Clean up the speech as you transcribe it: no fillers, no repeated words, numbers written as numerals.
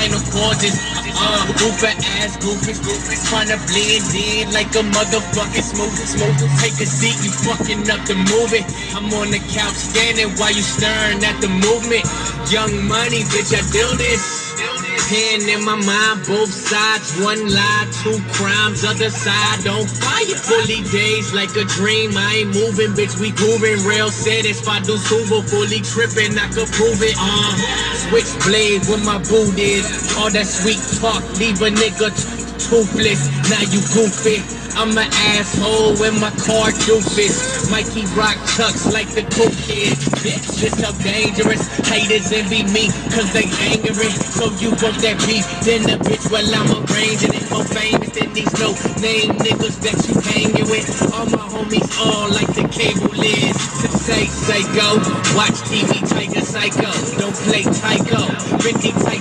spinal causes. Gooper ass goofies, trying to blend in like a motherfucking smooth. Take a seat, you fucking up the movie. I'm on the couch standing while you staring at the movement. Young money, bitch, I do this. Pen in my mind, both sides, one lie, two crimes, other side on fire. Fully dazed like a dream, I ain't moving, bitch, we grooving. Rail said it's Fadu Subo, fully tripping, I could prove it. Switchblade where my boot is, all that sweet talk, leave a nigga toothless. Now you goofy, I'm an asshole in my car doofus. Mikey rock chucks like the cool kid. Bitch, this how dangerous. Haters envy me, cause they angry. So you want that beef, then the bitch while I'm arranging it. More famous than these no name niggas that you hanging with. All my homies all like the cable is. Say go, watch TV, Tiger Psycho. Don't play Tycho. 50 Tycho.